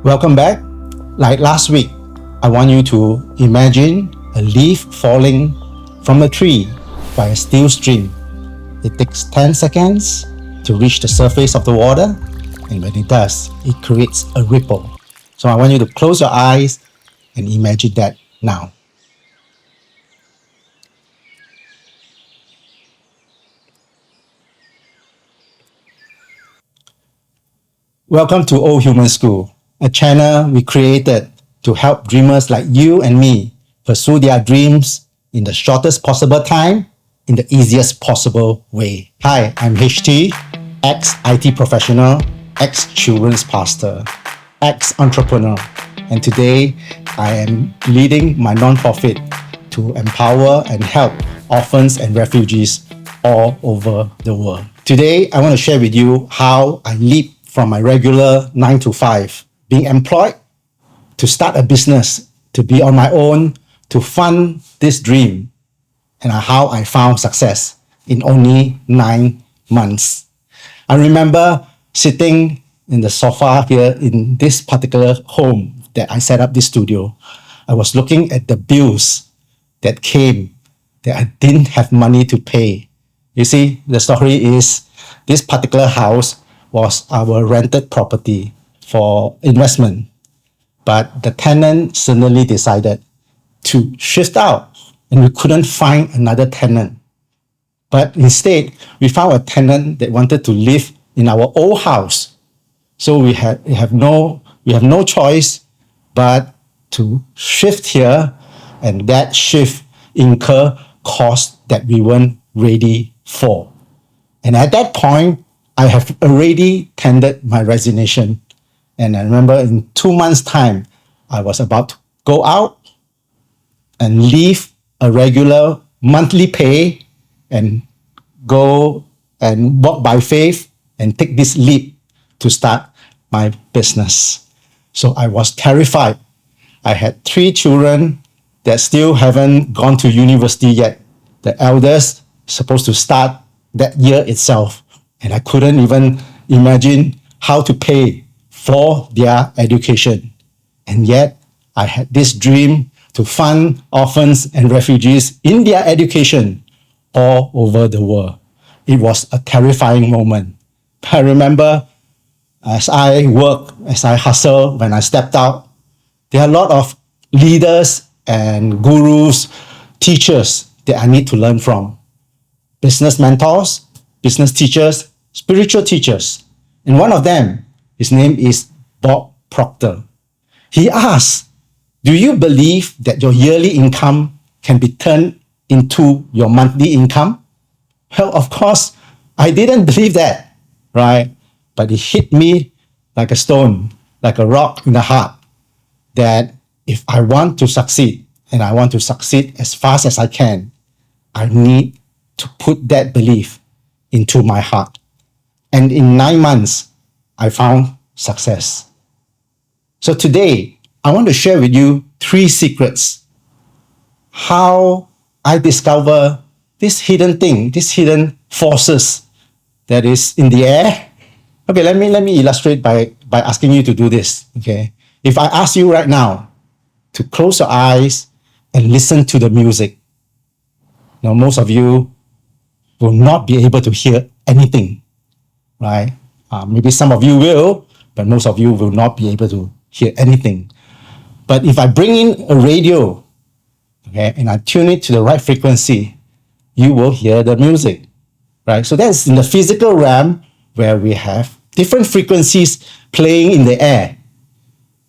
Welcome back. Like last week, I want you to imagine a leaf falling from a tree by a still stream. It takes 10 seconds to reach the surface of the water, and when it does, it creates a ripple. So I want you to close your eyes and imagine that now. Welcome to Old Human School, a channel we created to help dreamers like you and me pursue their dreams in the shortest possible time, in the easiest possible way. Hi, I'm HT, ex-IT professional, ex-children's pastor, ex-entrepreneur, and today I am leading my nonprofit to empower and help orphans and refugees all over the world. Today, I want to share with you how I leap from my regular 9 to 5, being employed, to start a business, to be on my own, to fund this dream, and how I found success in only 9 months. I remember sitting in the sofa here in this particular home that I set up this studio. I was looking at the bills that came that I didn't have money to pay. You see, the story is this particular house was our rented property for investment. But the tenant suddenly decided to shift out and we couldn't find another tenant. But instead, we found a tenant that wanted to live in our old house. So we have no choice but to shift here, and that shift incur costs that we weren't ready for. And at that point, I have already tendered my resignation. And I remember in 2 months' time, I was about to go out and leave a regular monthly pay and go and walk by faith and take this leap to start my business. So I was terrified. I had 3 children that still haven't gone to university yet. The eldest supposed to start that year itself. And I couldn't even imagine how to pay for their education. And yet, I had this dream to fund orphans and refugees in their education all over the world. It was a terrifying moment. I remember as I work, as I hustle, when I stepped out, there are a lot of leaders and gurus, teachers that I need to learn from. Business mentors, business teachers, spiritual teachers. And one of them, his name is Bob Proctor. He asked, do you believe that your yearly income can be turned into your monthly income? Well, of course, I didn't believe that, right? But it hit me like a stone, like a rock in the heart, that if I want to succeed, and I want to succeed as fast as I can, I need to put that belief into my heart. And in 9 months, I found success. So today, I want to share with you 3 secrets. How I discover this hidden thing, these hidden forces that is in the air. Okay, let me illustrate by asking you to do this. Okay. If I ask you right now to close your eyes and listen to the music, now most of you will not be able to hear anything, right? Maybe some of you will, but most of you will not be able to hear anything. But if I bring in a radio, okay, and I tune it to the right frequency, you will hear the music, right? So that's in the physical realm where we have different frequencies playing in the air.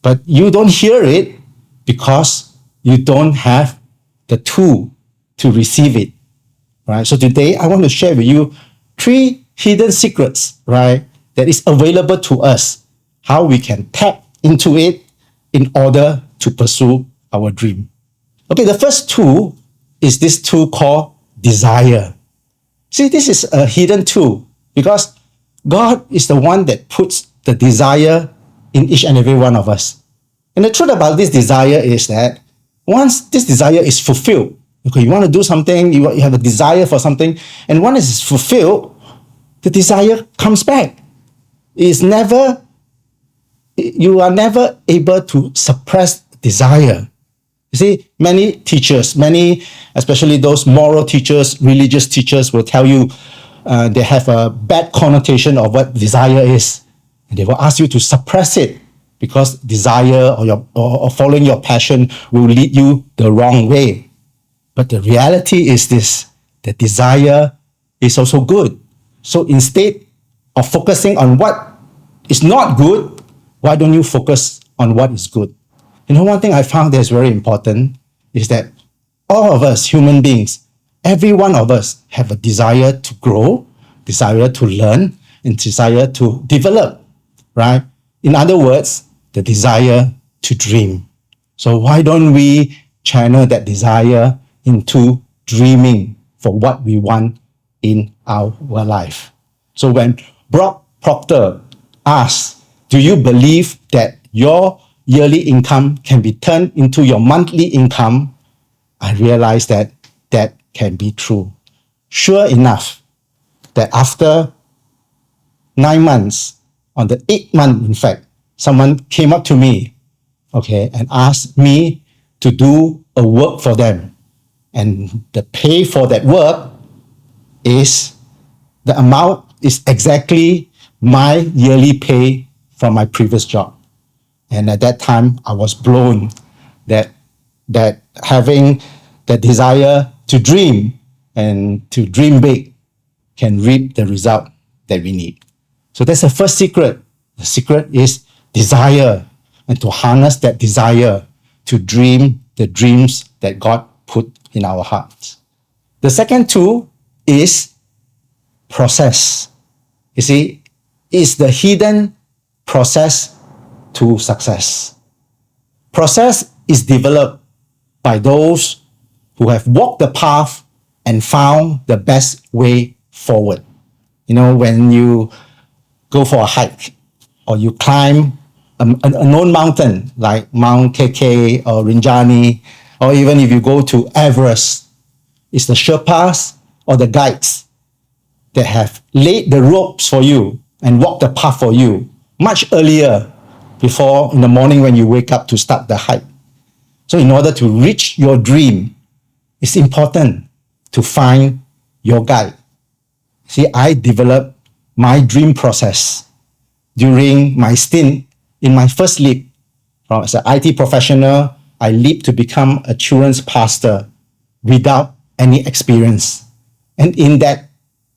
But you don't hear it because you don't have the tool to receive it, right? So today I want to share with you 3 hidden secrets, right, that is available to us, how we can tap into it in order to pursue our dream. Okay, the first tool is this tool called desire. See, this is a hidden tool because God is the one that puts the desire in each and every one of us. And the truth about this desire is that once this desire is fulfilled, okay, you want to do something, you have a desire for something, and once it's fulfilled, the desire comes back. It's never you are never able to suppress desire. You see, many teachers, especially those moral teachers, religious teachers, will tell you they have a bad connotation of what desire is. And they will ask you to suppress it because desire or following your passion will lead you the wrong way. But the reality is this, that desire is also good. So instead of focusing on what is not good, why don't you focus on what is good? You know, one thing I found that's very important is that all of us, human beings, every one of us have a desire to grow, desire to learn, and desire to develop, right? In other words, the desire to dream. So why don't we channel that desire into dreaming for what we want in our life? So when Brock Proctor asks, do you believe that your yearly income can be turned into your monthly income? I realized that that can be true. Sure enough, that after 9 months, on the 8th month, in fact, someone came up to me, okay, and asked me to do a work for them. And the pay for that work is, the amount is exactly my yearly pay from my previous job. And at that time, I was blown that having the desire to dream and to dream big can reap the result that we need. So that's the first secret. The secret is desire, and to harness that desire to dream the dreams that God put in our hearts. The second tool is process. You see, it's the hidden process to success. Process is developed by those who have walked the path and found the best way forward. You know, when you go for a hike or you climb a known mountain like Mount KK or Rinjani, or even if you go to Everest, it's the Sherpas or the guides that have laid the ropes for you and walked the path for you much earlier, before in the morning when you wake up to start the hike. So in order to reach your dream, it's important to find your guide. See, I developed my dream process during my stint in my first leap. As an IT professional, I leaped to become a children's pastor without any experience. And in that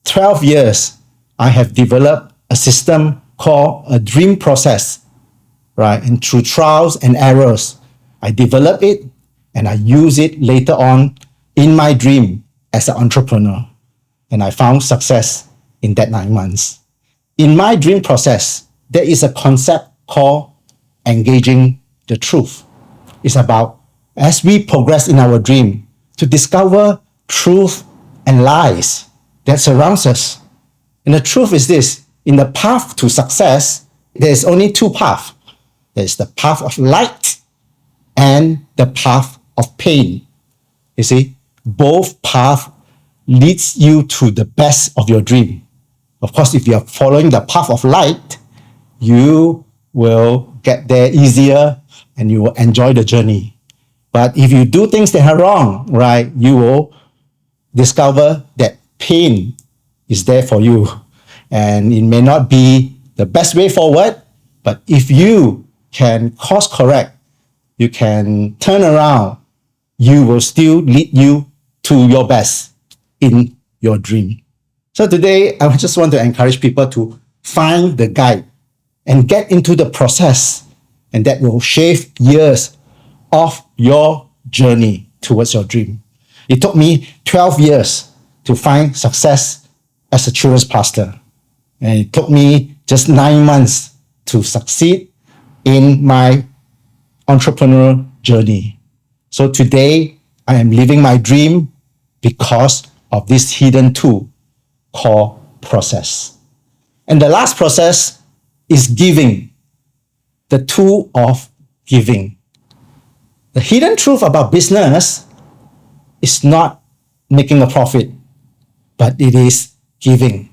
12 years, I have developed a system called a dream process, right? And through trials and errors, I develop it and I use it later on in my dream as an entrepreneur. And I found success in that 9 months. In my dream process, there is a concept called engaging the truth. It's about, as we progress in our dream, to discover truth and lies that surrounds us. And the truth is this, in the path to success, there's only two paths. There's the path of light and the path of pain. You see, both paths leads you to the best of your dream. Of course, if you are following the path of light, you will get there easier and you will enjoy the journey. But if you do things that are wrong, right, you will discover that pain is there for you. And it may not be the best way forward, but if you can course correct, you can turn around, you will still lead you to your best in your dream. So today, I just want to encourage people to find the guide and get into the process, and that will shave years off your journey towards your dream. It took me 12 years to find success as a children's pastor. And it took me just 9 months to succeed in my entrepreneurial journey. So today, I am living my dream because of this hidden tool called process. And the last process is giving, the tool of giving. The hidden truth about business is not making a profit, but it is giving.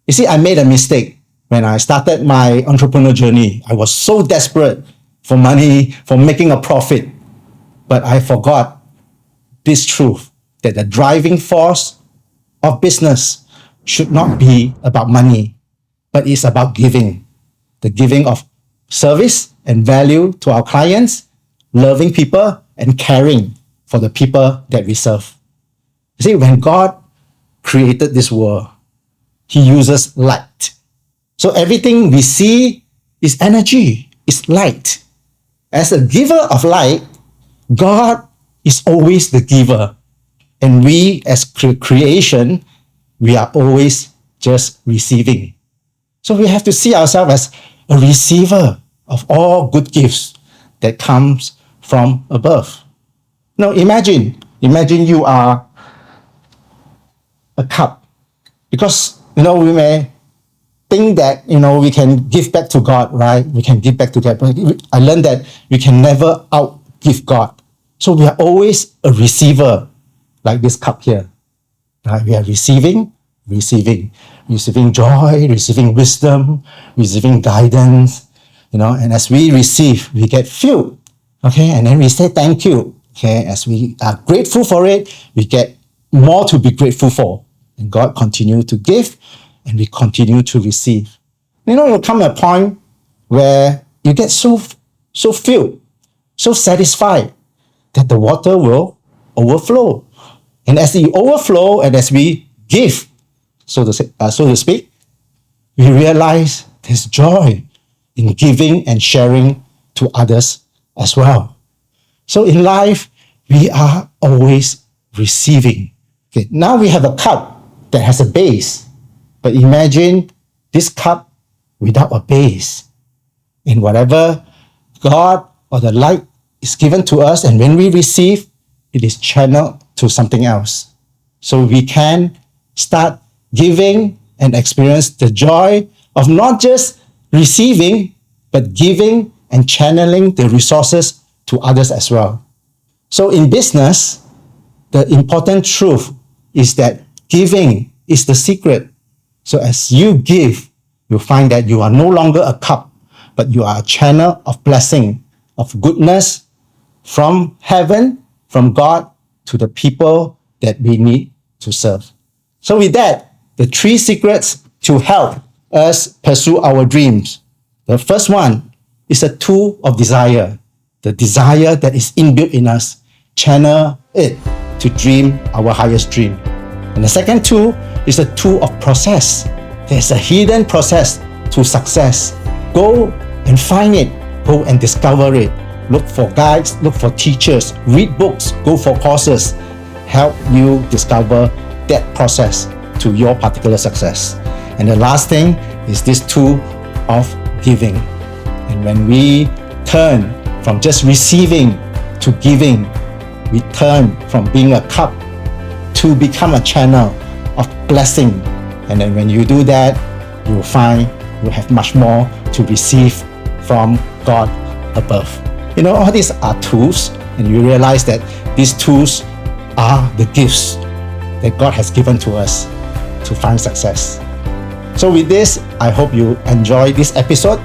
You see, I made a mistake when I started my entrepreneur journey. I was so desperate for money, for making a profit. But I forgot this truth that the driving force of business should not be about money, but it's about giving. The giving of service and value to our clients, loving people, and caring for the people that we serve. You see, when God created this world, He uses light. So everything we see is energy, is light. As a giver of light, God is always the giver. And we as creation, we are always just receiving. So we have to see ourselves as a receiver of all good gifts that comes from above. Now imagine you are a cup. Because, we may think that, we can give back to God, right? We can give back to God. But I learned that we can never outgive God. So we are always a receiver, like this cup here. Right? We are receiving joy, receiving wisdom, receiving guidance, and as we receive, we get filled. Okay, and then we say thank you. Okay, as we are grateful for it, we get more to be grateful for. And God continues to give, and we continue to receive. It will come a point where you get so filled, so satisfied that the water will overflow. And as it overflow, and as we give, so to speak, we realize there's joy in giving and sharing to others as well. So in life, we are always receiving. Okay, now we have a cup that has a base. But imagine this cup without a base. And whatever God or the light is given to us, and when we receive, it is channeled to something else. So we can start giving and experience the joy of not just receiving, but giving and channeling the resources to others as well. So in business, the important truth is that giving is the secret. So as you give, you'll find that you are no longer a cup, but you are a channel of blessing, of goodness from heaven, from God to the people that we need to serve. So with that, the 3 secrets to help us pursue our dreams. The first one is a tool of desire. The desire that is inbuilt in us, channel it to dream our highest dream. And the second tool is a tool of process. There's a hidden process to success. Go and find it. Go and discover it. Look for guides, look for teachers, read books, go for courses. Help you discover that process to your particular success. And the last thing is this tool of giving. And when we turn from just receiving to giving, we turn from being a cup to become a channel of blessing. And then when you do that, you will find you have much more to receive from God above. All these are tools, and you realize that these tools are the gifts that God has given to us to find success. So with this, I hope you enjoy this episode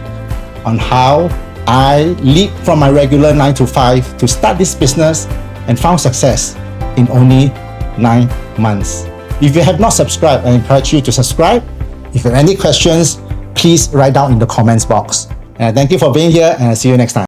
on how I leap from my regular 9 to 5 to start this business and found success in only 9 months. If you have not subscribed, I encourage you to subscribe. If you have any questions, please write down in the comments box. And thank you for being here, and I'll see you next time.